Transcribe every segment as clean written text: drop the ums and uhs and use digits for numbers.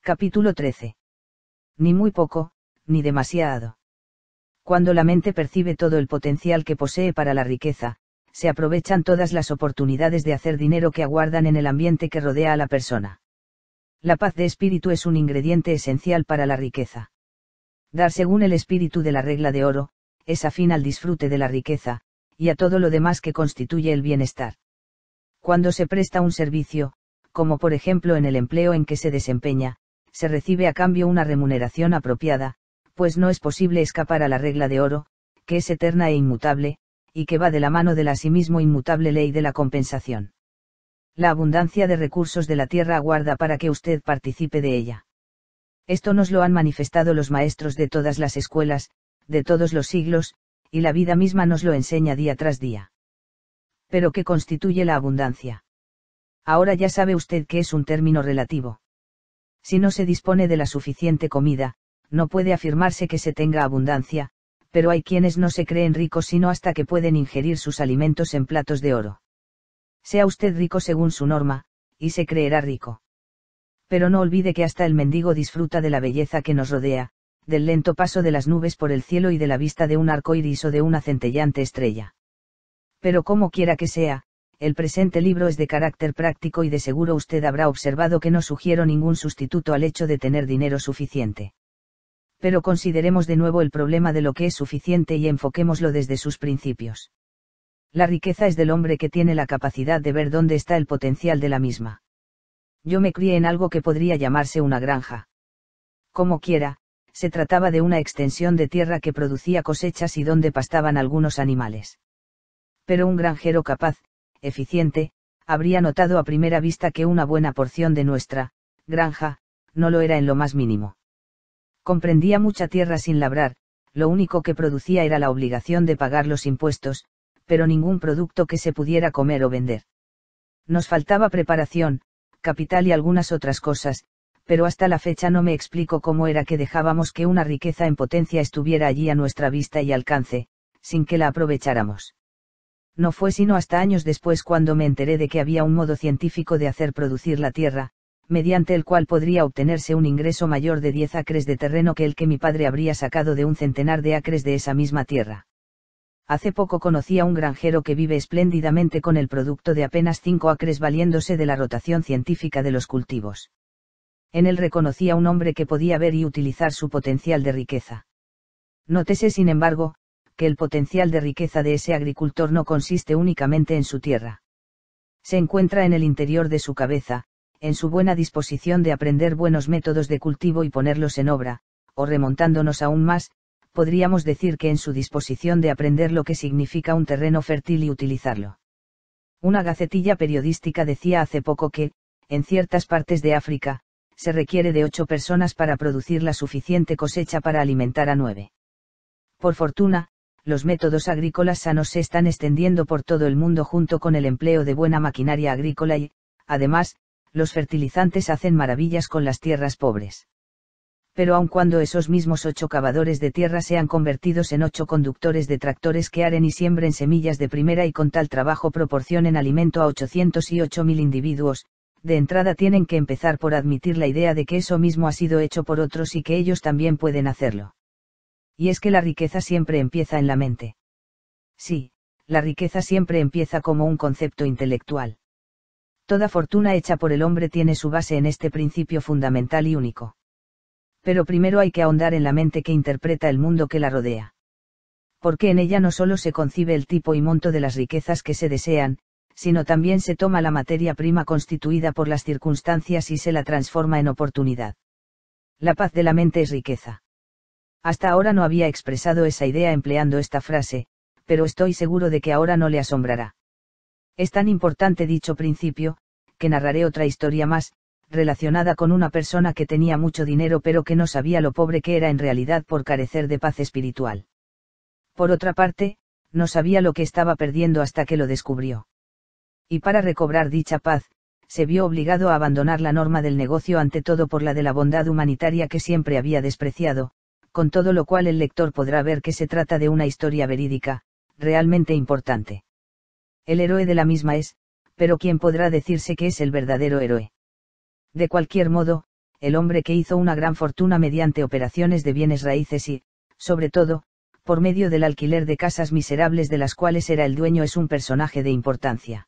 Capítulo 13. Ni muy poco, ni demasiado. Cuando la mente percibe todo el potencial que posee para la riqueza, se aprovechan todas las oportunidades de hacer dinero que aguardan en el ambiente que rodea a la persona. La paz de espíritu es un ingrediente esencial para la riqueza. Dar según el espíritu de la regla de oro, es afín al disfrute de la riqueza, y a todo lo demás que constituye el bienestar. Cuando se presta un servicio, como por ejemplo en el empleo en que se desempeña, se recibe a cambio una remuneración apropiada, pues no es posible escapar a la regla de oro, que es eterna e inmutable, y que va de la mano de la asimismo inmutable ley de la compensación. La abundancia de recursos de la tierra aguarda para que usted participe de ella. Esto nos lo han manifestado los maestros de todas las escuelas, de todos los siglos, y la vida misma nos lo enseña día tras día. ¿Pero qué constituye la abundancia? Ahora ya sabe usted que es un término relativo. Si no se dispone de la suficiente comida, no puede afirmarse que se tenga abundancia, pero hay quienes no se creen ricos sino hasta que pueden ingerir sus alimentos en platos de oro. Sea usted rico según su norma, y se creerá rico. Pero no olvide que hasta el mendigo disfruta de la belleza que nos rodea, del lento paso de las nubes por el cielo y de la vista de un arco iris o de una centellante estrella. Pero como quiera que sea, el presente libro es de carácter práctico y de seguro usted habrá observado que no sugiero ningún sustituto al hecho de tener dinero suficiente. Pero consideremos de nuevo el problema de lo que es suficiente y enfoquémoslo desde sus principios. La riqueza es del hombre que tiene la capacidad de ver dónde está el potencial de la misma. Yo me crié en algo que podría llamarse una granja. Como quiera, se trataba de una extensión de tierra que producía cosechas y donde pastaban algunos animales. Pero un granjero capaz, eficiente, habría notado a primera vista que una buena porción de nuestra granja no lo era en lo más mínimo. Comprendía mucha tierra sin labrar, lo único que producía era la obligación de pagar los impuestos, pero ningún producto que se pudiera comer o vender. Nos faltaba preparación, capital y algunas otras cosas, pero hasta la fecha no me explico cómo era que dejábamos que una riqueza en potencia estuviera allí a nuestra vista y alcance, sin que la aprovecháramos. No fue sino hasta años después cuando me enteré de que había un modo científico de hacer producir la tierra, mediante el cual podría obtenerse un ingreso mayor de 10 acres de terreno que el que mi padre habría sacado de un centenar de acres de esa misma tierra. Hace poco conocí a un granjero que vive espléndidamente con el producto de apenas 5 acres valiéndose de la rotación científica de los cultivos. En él reconocí a un hombre que podía ver y utilizar su potencial de riqueza. Nótese sin embargo, que el potencial de riqueza de ese agricultor no consiste únicamente en su tierra. Se encuentra en el interior de su cabeza, en su buena disposición de aprender buenos métodos de cultivo y ponerlos en obra, o remontándonos aún más, podríamos decir que en su disposición de aprender lo que significa un terreno fértil y utilizarlo. Una gacetilla periodística decía hace poco que, en ciertas partes de África, se requiere de 8 personas para producir la suficiente cosecha para alimentar a 9. Por fortuna, los métodos agrícolas sanos se están extendiendo por todo el mundo junto con el empleo de buena maquinaria agrícola y, además, los fertilizantes hacen maravillas con las tierras pobres. Pero aun cuando esos mismos 8 cavadores de tierra sean convertidos en 8 conductores de tractores que aren y siembren semillas de primera y con tal trabajo proporcionen alimento a 808.000 individuos, de entrada tienen que empezar por admitir la idea de que eso mismo ha sido hecho por otros y que ellos también pueden hacerlo. Y es que la riqueza siempre empieza en la mente. Sí, la riqueza siempre empieza como un concepto intelectual. Toda fortuna hecha por el hombre tiene su base en este principio fundamental y único. Pero primero hay que ahondar en la mente que interpreta el mundo que la rodea. Porque en ella no solo se concibe el tipo y monto de las riquezas que se desean, sino también se toma la materia prima constituida por las circunstancias y se la transforma en oportunidad. La paz de la mente es riqueza. Hasta ahora no había expresado esa idea empleando esta frase, pero estoy seguro de que ahora no le asombrará. Es tan importante dicho principio, que narraré otra historia más, relacionada con una persona que tenía mucho dinero pero que no sabía lo pobre que era en realidad por carecer de paz espiritual. Por otra parte, no sabía lo que estaba perdiendo hasta que lo descubrió. Y para recobrar dicha paz, se vio obligado a abandonar la norma del negocio ante todo por la de la bondad humanitaria que siempre había despreciado, con todo lo cual el lector podrá ver que se trata de una historia verídica, realmente importante. El héroe de la misma es, pero ¿quién podrá decirse que es el verdadero héroe? De cualquier modo, el hombre que hizo una gran fortuna mediante operaciones de bienes raíces y, sobre todo, por medio del alquiler de casas miserables de las cuales era el dueño, es un personaje de importancia.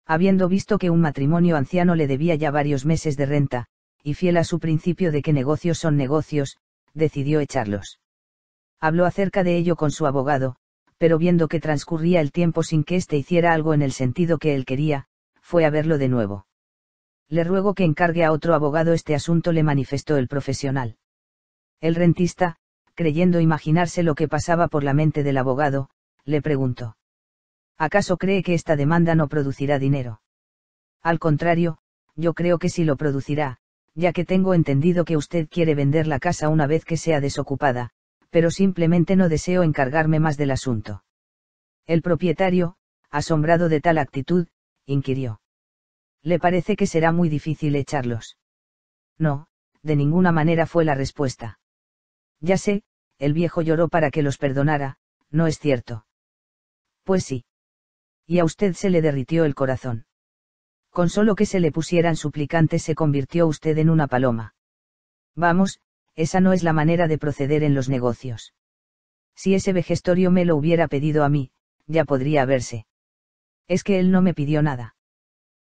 Habiendo visto que un matrimonio anciano le debía ya varios meses de renta, y fiel a su principio de que negocios son negocios, decidió echarlos. Habló acerca de ello con su abogado, pero viendo que transcurría el tiempo sin que éste hiciera algo en el sentido que él quería, fue a verlo de nuevo. Le ruego que encargue a otro abogado este asunto, le manifestó el profesional. El rentista, creyendo imaginarse lo que pasaba por la mente del abogado, le preguntó: ¿acaso cree que esta demanda no producirá dinero? Al contrario, yo creo que sí lo producirá, ya que tengo entendido que usted quiere vender la casa una vez que sea desocupada, pero simplemente no deseo encargarme más del asunto. El propietario, asombrado de tal actitud, inquirió: ¿le parece que será muy difícil echarlos? No, de ninguna manera, fue la respuesta. Ya sé, el viejo lloró para que los perdonara, ¿no es cierto? Pues sí. Y a usted se le derritió el corazón. Con solo que se le pusieran suplicantes se convirtió usted en una paloma. Vamos, esa no es la manera de proceder en los negocios. Si ese vejestorio me lo hubiera pedido a mí, ya podría verse. Es que él no me pidió nada.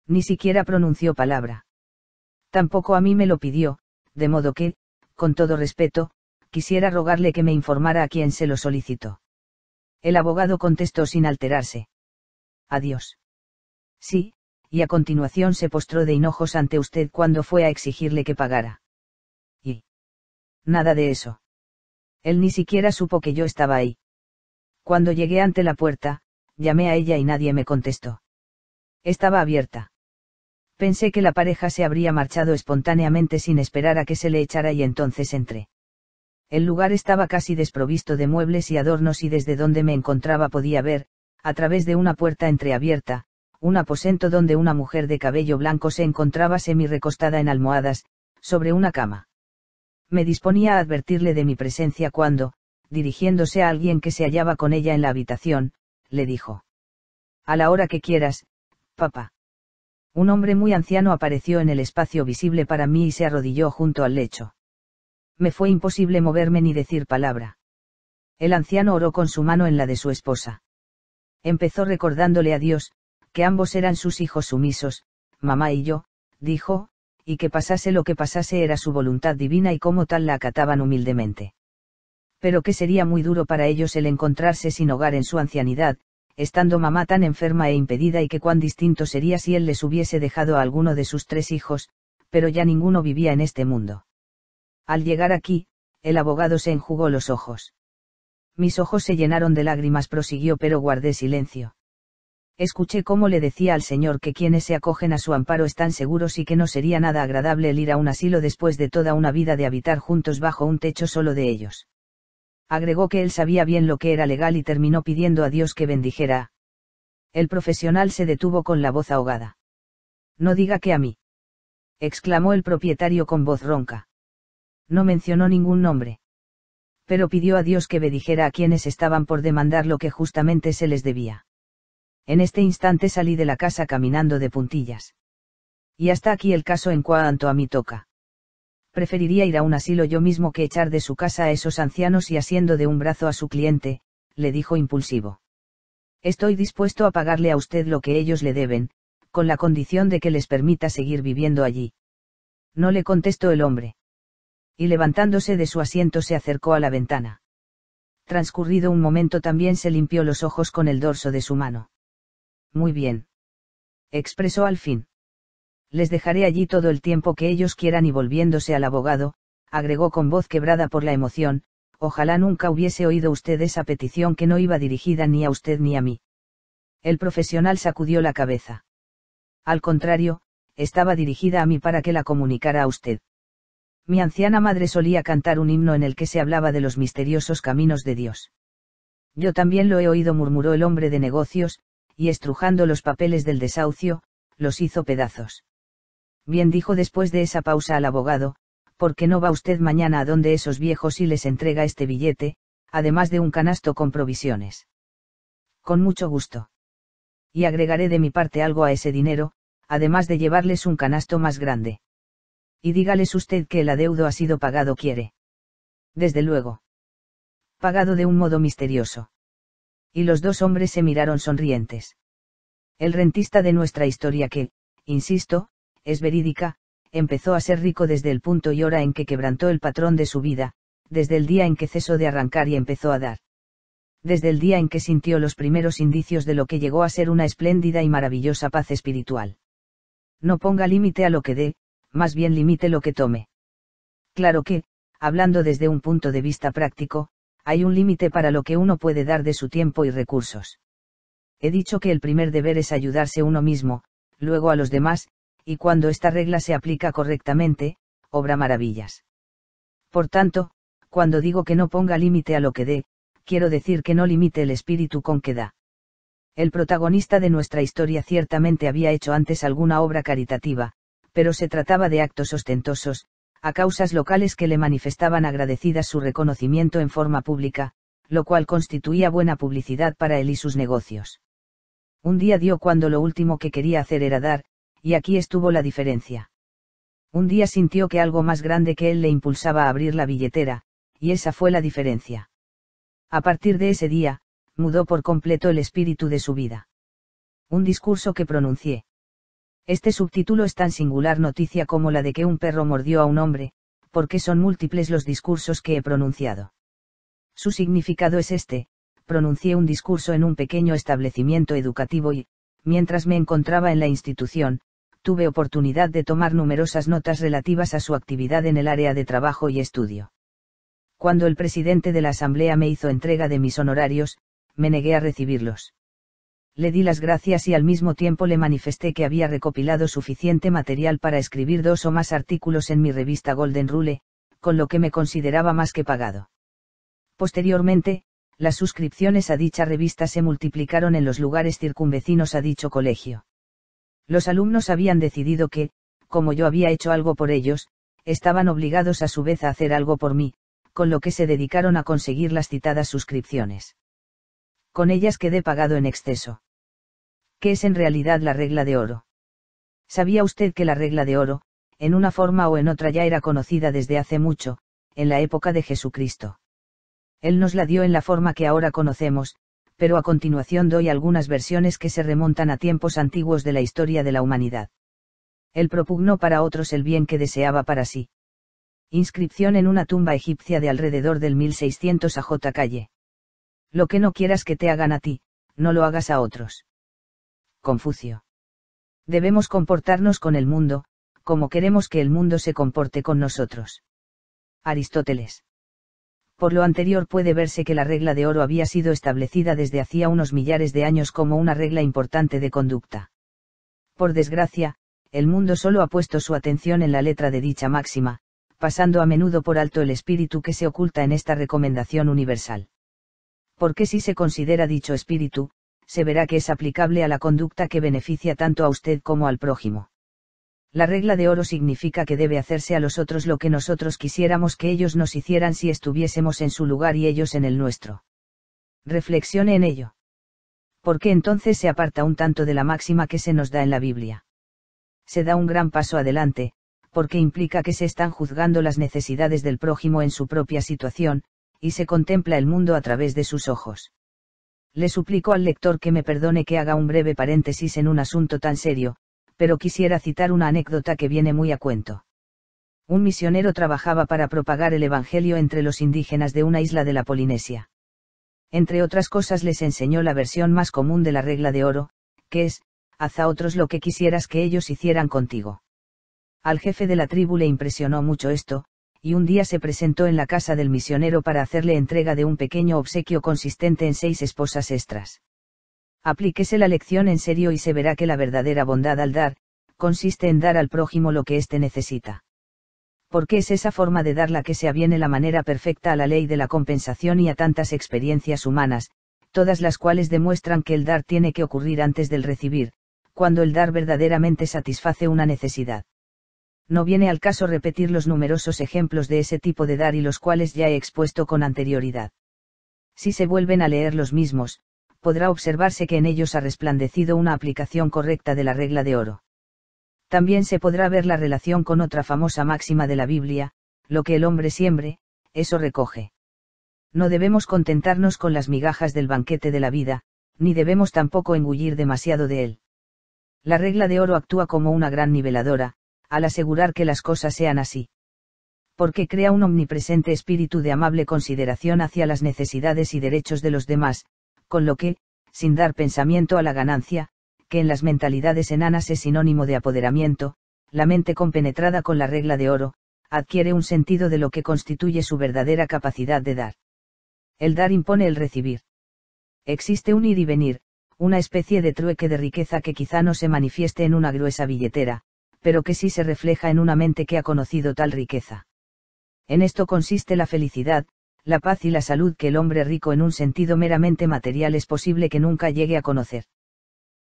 Ni siquiera pronunció palabra. Tampoco a mí me lo pidió, de modo que, con todo respeto, quisiera rogarle que me informara a quién se lo solicitó. El abogado contestó sin alterarse: adiós. Sí, y a continuación se postró de hinojos ante usted cuando fue a exigirle que pagara. Y nada de eso. Él ni siquiera supo que yo estaba ahí. Cuando llegué ante la puerta, llamé a ella y nadie me contestó. Estaba abierta. Pensé que la pareja se habría marchado espontáneamente sin esperar a que se le echara y entonces entré. El lugar estaba casi desprovisto de muebles y adornos y desde donde me encontraba podía ver, a través de una puerta entreabierta, un aposento donde una mujer de cabello blanco se encontraba semi-recostada en almohadas, sobre una cama. Me disponía a advertirle de mi presencia cuando, dirigiéndose a alguien que se hallaba con ella en la habitación, le dijo: a la hora que quieras, papá. Un hombre muy anciano apareció en el espacio visible para mí y se arrodilló junto al lecho. Me fue imposible moverme ni decir palabra. El anciano oró con su mano en la de su esposa. Empezó recordándole a Dios, que ambos eran sus hijos sumisos, mamá y yo, dijo, y que pasase lo que pasase era su voluntad divina y como tal la acataban humildemente. Pero que sería muy duro para ellos el encontrarse sin hogar en su ancianidad, estando mamá tan enferma e impedida, y que cuán distinto sería si él les hubiese dejado a alguno de sus 3 hijos, pero ya ninguno vivía en este mundo. Al llegar aquí, el abogado se enjugó los ojos. Mis ojos se llenaron de lágrimas, prosiguió, pero guardé silencio. Escuché cómo le decía al Señor que quienes se acogen a su amparo están seguros y que no sería nada agradable el ir a un asilo después de toda una vida de habitar juntos bajo un techo solo de ellos. Agregó que él sabía bien lo que era legal y terminó pidiendo a Dios que bendijera. El profesional se detuvo con la voz ahogada. No diga que a mí, exclamó el propietario con voz ronca. No mencionó ningún nombre. Pero pidió a Dios que bendijera a quienes estaban por demandar lo que justamente se les debía. En este instante salí de la casa caminando de puntillas. Y hasta aquí el caso en cuanto a mí toca. Preferiría ir a un asilo yo mismo que echar de su casa a esos ancianos, y asiendo de un brazo a su cliente, le dijo impulsivo: estoy dispuesto a pagarle a usted lo que ellos le deben, con la condición de que les permita seguir viviendo allí. No, le contestó el hombre. Y levantándose de su asiento se acercó a la ventana. Transcurrido un momento también se limpió los ojos con el dorso de su mano. Muy bien, expresó al fin. Les dejaré allí todo el tiempo que ellos quieran, y volviéndose al abogado, agregó con voz quebrada por la emoción: ojalá nunca hubiese oído usted esa petición, que no iba dirigida ni a usted ni a mí. El profesional sacudió la cabeza. Al contrario, estaba dirigida a mí para que la comunicara a usted. Mi anciana madre solía cantar un himno en el que se hablaba de los misteriosos caminos de Dios. Yo también lo he oído, murmuró el hombre de negocios, y estrujando los papeles del desahucio, los hizo pedazos. Bien, dijo después de esa pausa al abogado: ¿por qué no va usted mañana a donde esos viejos y les entrega este billete, además de un canasto con provisiones? Con mucho gusto. Y agregaré de mi parte algo a ese dinero, además de llevarles un canasto más grande. Y dígales usted que el adeudo ha sido pagado, ¿quiere? Desde luego. Pagado de un modo misterioso. Y los dos hombres se miraron sonrientes. El rentista de nuestra historia que, insisto, es verídica, empezó a ser rico desde el punto y hora en que quebrantó el patrón de su vida, desde el día en que cesó de arrancar y empezó a dar. Desde el día en que sintió los primeros indicios de lo que llegó a ser una espléndida y maravillosa paz espiritual. No ponga límite a lo que dé, más bien limite lo que tome. Claro que, hablando desde un punto de vista práctico, hay un límite para lo que uno puede dar de su tiempo y recursos. He dicho que el primer deber es ayudarse uno mismo, luego a los demás, y cuando esta regla se aplica correctamente, obra maravillas. Por tanto, cuando digo que no ponga límite a lo que dé, quiero decir que no limite el espíritu con que da. El protagonista de nuestra historia ciertamente había hecho antes alguna obra caritativa, pero se trataba de actos ostentosos, a causas locales que le manifestaban agradecidas su reconocimiento en forma pública, lo cual constituía buena publicidad para él y sus negocios. Un día dio cuando lo último que quería hacer era dar, y aquí estuvo la diferencia. Un día sintió que algo más grande que él le impulsaba a abrir la billetera, y esa fue la diferencia. A partir de ese día, mudó por completo el espíritu de su vida. Un discurso que pronuncié. Este subtítulo es tan singular noticia como la de que un perro mordió a un hombre, porque son múltiples los discursos que he pronunciado. Su significado es este: pronuncié un discurso en un pequeño establecimiento educativo y, mientras me encontraba en la institución, tuve oportunidad de tomar numerosas notas relativas a su actividad en el área de trabajo y estudio. Cuando el presidente de la asamblea me hizo entrega de mis honorarios, me negué a recibirlos. Le di las gracias y al mismo tiempo le manifesté que había recopilado suficiente material para escribir 2 o más artículos en mi revista Golden Rule, con lo que me consideraba más que pagado. Posteriormente, las suscripciones a dicha revista se multiplicaron en los lugares circunvecinos a dicho colegio. Los alumnos habían decidido que, como yo había hecho algo por ellos, estaban obligados a su vez a hacer algo por mí, con lo que se dedicaron a conseguir las citadas suscripciones. Con ellas quedé pagado en exceso. ¿Qué es en realidad la regla de oro? ¿Sabía usted que la regla de oro, en una forma o en otra ya era conocida desde hace mucho, en la época de Jesucristo? Él nos la dio en la forma que ahora conocemos, pero a continuación doy algunas versiones que se remontan a tiempos antiguos de la historia de la humanidad. Él propugnó para otros el bien que deseaba para sí. Inscripción en una tumba egipcia de alrededor del 1600 a J. Calle. Lo que no quieras que te hagan a ti, no lo hagas a otros. Confucio. Debemos comportarnos con el mundo, como queremos que el mundo se comporte con nosotros. Aristóteles. Por lo anterior puede verse que la regla de oro había sido establecida desde hacía unos millares de años como una regla importante de conducta. Por desgracia, el mundo solo ha puesto su atención en la letra de dicha máxima, pasando a menudo por alto el espíritu que se oculta en esta recomendación universal. Porque si se considera dicho espíritu, se verá que es aplicable a la conducta que beneficia tanto a usted como al prójimo. La regla de oro significa que debe hacerse a los otros lo que nosotros quisiéramos que ellos nos hicieran si estuviésemos en su lugar y ellos en el nuestro. Reflexione en ello. ¿Por qué entonces se aparta un tanto de la máxima que se nos da en la Biblia? Se da un gran paso adelante, porque implica que se están juzgando las necesidades del prójimo en su propia situación, y se contempla el mundo a través de sus ojos. Le suplico al lector que me perdone que haga un breve paréntesis en un asunto tan serio, pero quisiera citar una anécdota que viene muy a cuento. Un misionero trabajaba para propagar el evangelio entre los indígenas de una isla de la Polinesia. Entre otras cosas les enseñó la versión más común de la regla de oro, que es: haz a otros lo que quisieras que ellos hicieran contigo. Al jefe de la tribu le impresionó mucho esto, y un día se presentó en la casa del misionero para hacerle entrega de un pequeño obsequio consistente en 6 esposas extras. Aplíquese la lección en serio y se verá que la verdadera bondad al dar, consiste en dar al prójimo lo que éste necesita. Porque es esa forma de dar la que se aviene la manera perfecta a la ley de la compensación y a tantas experiencias humanas, todas las cuales demuestran que el dar tiene que ocurrir antes del recibir, cuando el dar verdaderamente satisface una necesidad. No viene al caso repetir los numerosos ejemplos de ese tipo de dar y los cuales ya he expuesto con anterioridad. Si se vuelven a leer los mismos, podrá observarse que en ellos ha resplandecido una aplicación correcta de la regla de oro. También se podrá ver la relación con otra famosa máxima de la Biblia: lo que el hombre siembre, eso recoge. No debemos contentarnos con las migajas del banquete de la vida, ni debemos tampoco engullir demasiado de él. La regla de oro actúa como una gran niveladora, al asegurar que las cosas sean así. Porque crea un omnipresente espíritu de amable consideración hacia las necesidades y derechos de los demás, con lo que, sin dar pensamiento a la ganancia, que en las mentalidades enanas es sinónimo de apoderamiento, la mente compenetrada con la regla de oro, adquiere un sentido de lo que constituye su verdadera capacidad de dar. El dar impone el recibir. Existe un ir y venir, una especie de trueque de riqueza que quizá no se manifieste en una gruesa billetera, pero que sí se refleja en una mente que ha conocido tal riqueza. En esto consiste la felicidad, la paz y la salud que el hombre rico en un sentido meramente material es posible que nunca llegue a conocer.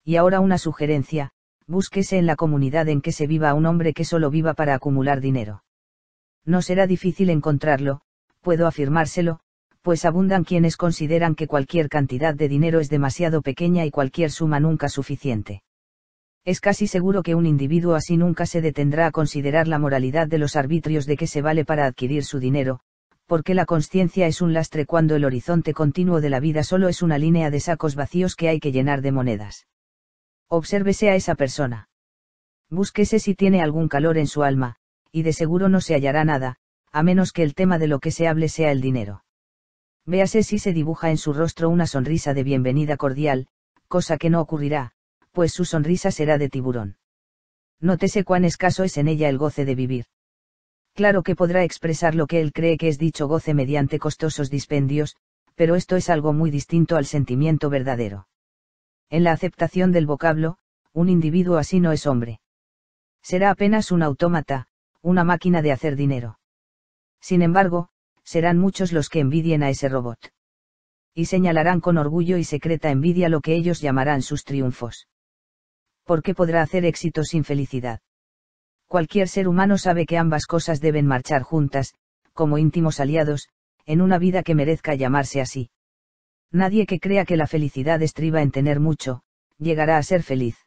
Y ahora una sugerencia: búsquese en la comunidad en que se viva a un hombre que solo viva para acumular dinero. No será difícil encontrarlo, puedo afirmárselo, pues abundan quienes consideran que cualquier cantidad de dinero es demasiado pequeña y cualquier suma nunca suficiente. Es casi seguro que un individuo así nunca se detendrá a considerar la moralidad de los arbitrios de que se vale para adquirir su dinero, porque la consciencia es un lastre cuando el horizonte continuo de la vida solo es una línea de sacos vacíos que hay que llenar de monedas. Obsérvese a esa persona. Búsquese si tiene algún calor en su alma, y de seguro no se hallará nada, a menos que el tema de lo que se hable sea el dinero. Véase si se dibuja en su rostro una sonrisa de bienvenida cordial, cosa que no ocurrirá, pues su sonrisa será de tiburón. Nótese cuán escaso es en ella el goce de vivir. Claro que podrá expresar lo que él cree que es dicho goce mediante costosos dispendios, pero esto es algo muy distinto al sentimiento verdadero. En la aceptación del vocablo, un individuo así no es hombre. Será apenas un autómata, una máquina de hacer dinero. Sin embargo, serán muchos los que envidien a ese robot. Y señalarán con orgullo y secreta envidia lo que ellos llamarán sus triunfos. ¿Por qué podrá hacer éxito sin felicidad? Cualquier ser humano sabe que ambas cosas deben marchar juntas, como íntimos aliados, en una vida que merezca llamarse así. Nadie que crea que la felicidad estriba en tener mucho, llegará a ser feliz.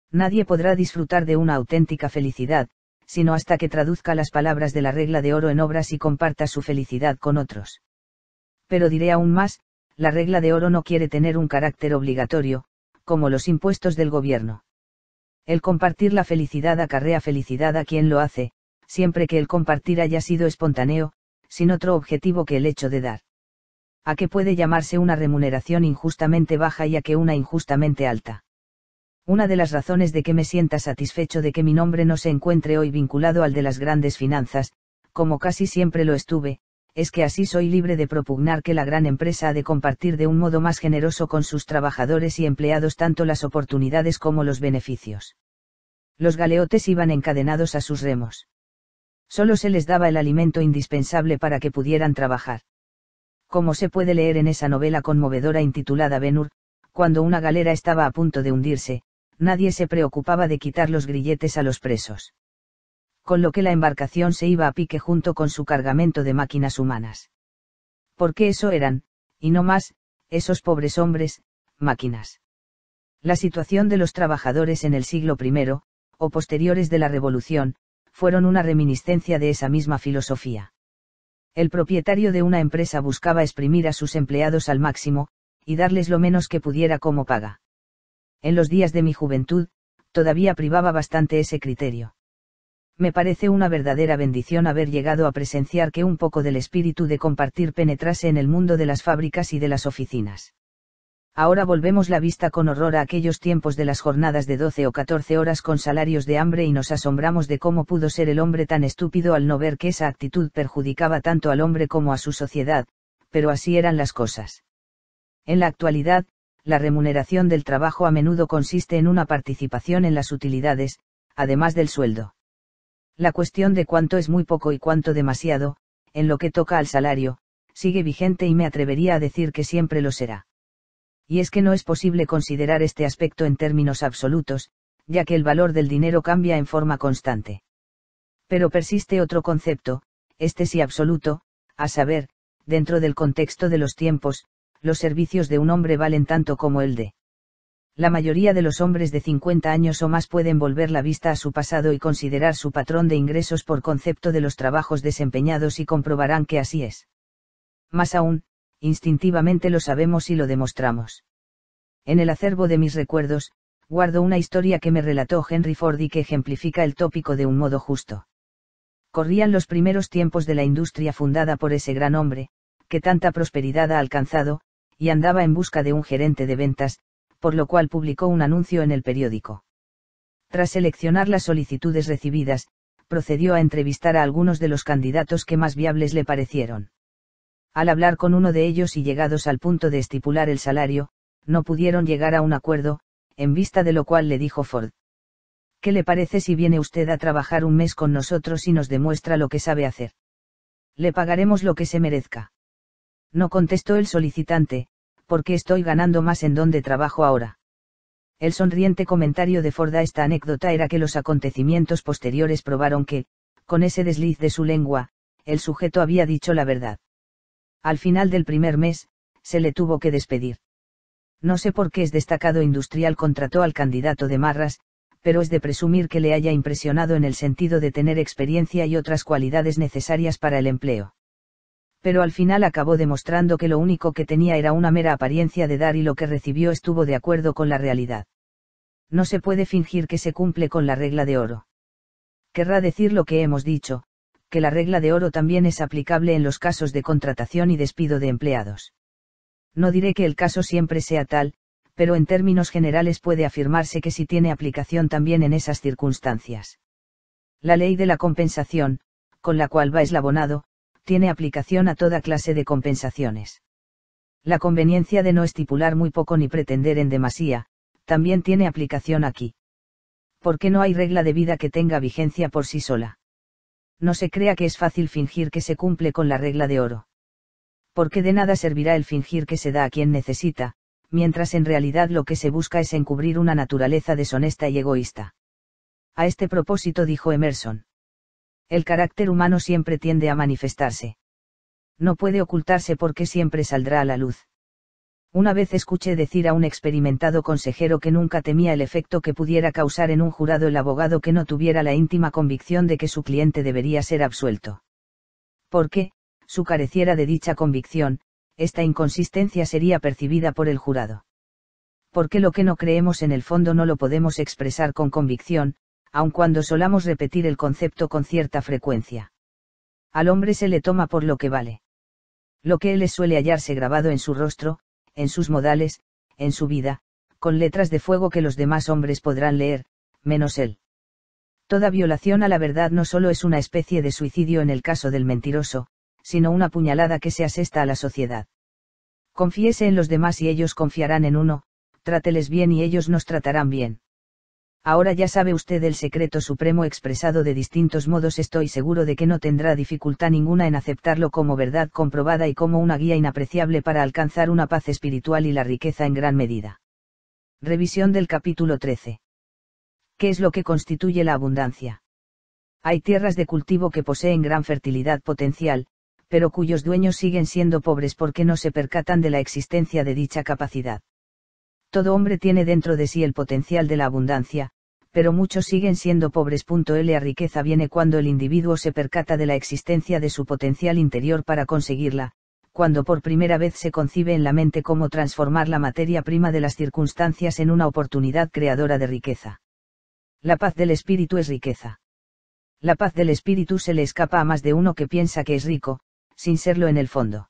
Nadie podrá disfrutar de una auténtica felicidad, sino hasta que traduzca las palabras de la regla de oro en obras y comparta su felicidad con otros. Pero diré aún más: la regla de oro no quiere tener un carácter obligatorio, como los impuestos del gobierno. El compartir la felicidad acarrea felicidad a quien lo hace, siempre que el compartir haya sido espontáneo, sin otro objetivo que el hecho de dar. ¿A qué puede llamarse una remuneración injustamente baja y a qué una injustamente alta? Una de las razones de que me sienta satisfecho de que mi nombre no se encuentre hoy vinculado al de las grandes finanzas, como casi siempre lo estuve, es que así soy libre de propugnar que la gran empresa ha de compartir de un modo más generoso con sus trabajadores y empleados tanto las oportunidades como los beneficios. Los galeotes iban encadenados a sus remos. Solo se les daba el alimento indispensable para que pudieran trabajar. Como se puede leer en esa novela conmovedora intitulada Ben-Hur, cuando una galera estaba a punto de hundirse, nadie se preocupaba de quitar los grilletes a los presos. Con lo que la embarcación se iba a pique junto con su cargamento de máquinas humanas. Porque eso eran, y no más, esos pobres hombres, máquinas. La situación de los trabajadores en el siglo I, o posteriores de la Revolución, fueron una reminiscencia de esa misma filosofía. El propietario de una empresa buscaba exprimir a sus empleados al máximo, y darles lo menos que pudiera como paga. En los días de mi juventud, todavía privaba bastante ese criterio. Me parece una verdadera bendición haber llegado a presenciar que un poco del espíritu de compartir penetrase en el mundo de las fábricas y de las oficinas. Ahora volvemos la vista con horror a aquellos tiempos de las jornadas de 12 o 14 horas con salarios de hambre y nos asombramos de cómo pudo ser el hombre tan estúpido al no ver que esa actitud perjudicaba tanto al hombre como a su sociedad, pero así eran las cosas. En la actualidad, la remuneración del trabajo a menudo consiste en una participación en las utilidades, además del sueldo. La cuestión de cuánto es muy poco y cuánto demasiado, en lo que toca al salario, sigue vigente y me atrevería a decir que siempre lo será. Y es que no es posible considerar este aspecto en términos absolutos, ya que el valor del dinero cambia en forma constante. Pero persiste otro concepto, este sí absoluto, a saber, dentro del contexto de los tiempos, los servicios de un hombre valen tanto como el de La mayoría de los hombres de 50 años o más pueden volver la vista a su pasado y considerar su patrón de ingresos por concepto de los trabajos desempeñados y comprobarán que así es. Más aún, instintivamente lo sabemos y lo demostramos. En el acervo de mis recuerdos, guardo una historia que me relató Henry Ford y que ejemplifica el tópico de un modo justo. Corrían los primeros tiempos de la industria fundada por ese gran hombre, que tanta prosperidad ha alcanzado, y andaba en busca de un gerente de ventas, por lo cual publicó un anuncio en el periódico. Tras seleccionar las solicitudes recibidas, procedió a entrevistar a algunos de los candidatos que más viables le parecieron. Al hablar con uno de ellos y llegados al punto de estipular el salario, no pudieron llegar a un acuerdo, en vista de lo cual le dijo Ford: ¿Qué le parece si viene usted a trabajar un mes con nosotros y nos demuestra lo que sabe hacer? Le pagaremos lo que se merezca. No contestó el solicitante, porque estoy ganando más en donde trabajo ahora. El sonriente comentario de Ford a esta anécdota era que los acontecimientos posteriores probaron que, con ese desliz de su lengua, el sujeto había dicho la verdad. Al final del primer mes, se le tuvo que despedir. No sé por qué es destacado industrial contrató al candidato de Marras, pero es de presumir que le haya impresionado en el sentido de tener experiencia y otras cualidades necesarias para el empleo. Pero al final acabó demostrando que lo único que tenía era una mera apariencia de dar y lo que recibió estuvo de acuerdo con la realidad. No se puede fingir que se cumple con la regla de oro. Querrá decir lo que hemos dicho, que la regla de oro también es aplicable en los casos de contratación y despido de empleados. No diré que el caso siempre sea tal, pero en términos generales puede afirmarse que sí tiene aplicación también en esas circunstancias. La ley de la compensación, con la cual va eslabonado, tiene aplicación a toda clase de compensaciones. La conveniencia de no estipular muy poco ni pretender en demasía, también tiene aplicación aquí. Porque no hay regla de vida que tenga vigencia por sí sola. No se crea que es fácil fingir que se cumple con la regla de oro. Porque de nada servirá el fingir que se da a quien necesita, mientras en realidad lo que se busca es encubrir una naturaleza deshonesta y egoísta. A este propósito dijo Emerson: el carácter humano siempre tiende a manifestarse. No puede ocultarse porque siempre saldrá a la luz. Una vez escuché decir a un experimentado consejero que nunca temía el efecto que pudiera causar en un jurado el abogado que no tuviera la íntima convicción de que su cliente debería ser absuelto. Porque, si careciera de dicha convicción, esta inconsistencia sería percibida por el jurado. Porque lo que no creemos en el fondo no lo podemos expresar con convicción, aun cuando solamos repetir el concepto con cierta frecuencia. Al hombre se le toma por lo que vale. Lo que él es suele hallarse grabado en su rostro, en sus modales, en su vida, con letras de fuego que los demás hombres podrán leer, menos él. Toda violación a la verdad no solo es una especie de suicidio en el caso del mentiroso, sino una puñalada que se asesta a la sociedad. Confíese en los demás y ellos confiarán en uno, tráteles bien y ellos nos tratarán bien. Ahora ya sabe usted el secreto supremo expresado de distintos modos. Estoy seguro de que no tendrá dificultad ninguna en aceptarlo como verdad comprobada y como una guía inapreciable para alcanzar una paz espiritual y la riqueza en gran medida. Revisión del capítulo 13. ¿Qué es lo que constituye la abundancia? Hay tierras de cultivo que poseen gran fertilidad potencial, pero cuyos dueños siguen siendo pobres porque no se percatan de la existencia de dicha capacidad. Todo hombre tiene dentro de sí el potencial de la abundancia, pero muchos siguen siendo pobres. La riqueza viene cuando el individuo se percata de la existencia de su potencial interior para conseguirla, cuando por primera vez se concibe en la mente cómo transformar la materia prima de las circunstancias en una oportunidad creadora de riqueza. La paz del espíritu es riqueza. La paz del espíritu se le escapa a más de uno que piensa que es rico, sin serlo en el fondo.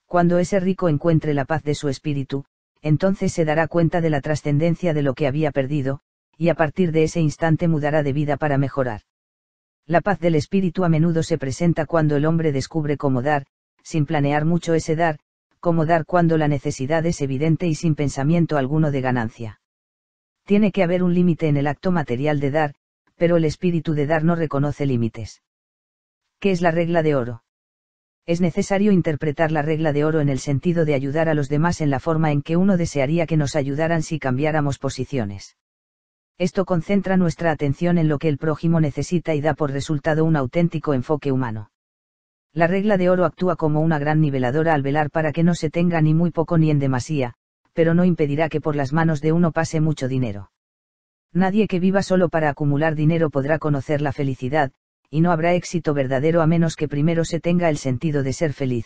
Cuando ese rico encuentre la paz de su espíritu, entonces se dará cuenta de la trascendencia de lo que había perdido, y a partir de ese instante mudará de vida para mejorar. La paz del espíritu a menudo se presenta cuando el hombre descubre cómo dar, sin planear mucho ese dar, cómo dar cuando la necesidad es evidente y sin pensamiento alguno de ganancia. Tiene que haber un límite en el acto material de dar, pero el espíritu de dar no reconoce límites. ¿Qué es la regla de oro? Es necesario interpretar la regla de oro en el sentido de ayudar a los demás en la forma en que uno desearía que nos ayudaran si cambiáramos posiciones. Esto concentra nuestra atención en lo que el prójimo necesita y da por resultado un auténtico enfoque humano. La regla de oro actúa como una gran niveladora al velar para que no se tenga ni muy poco ni en demasía, pero no impedirá que por las manos de uno pase mucho dinero. Nadie que viva solo para acumular dinero podrá conocer la felicidad, y no habrá éxito verdadero a menos que primero se tenga el sentido de ser feliz.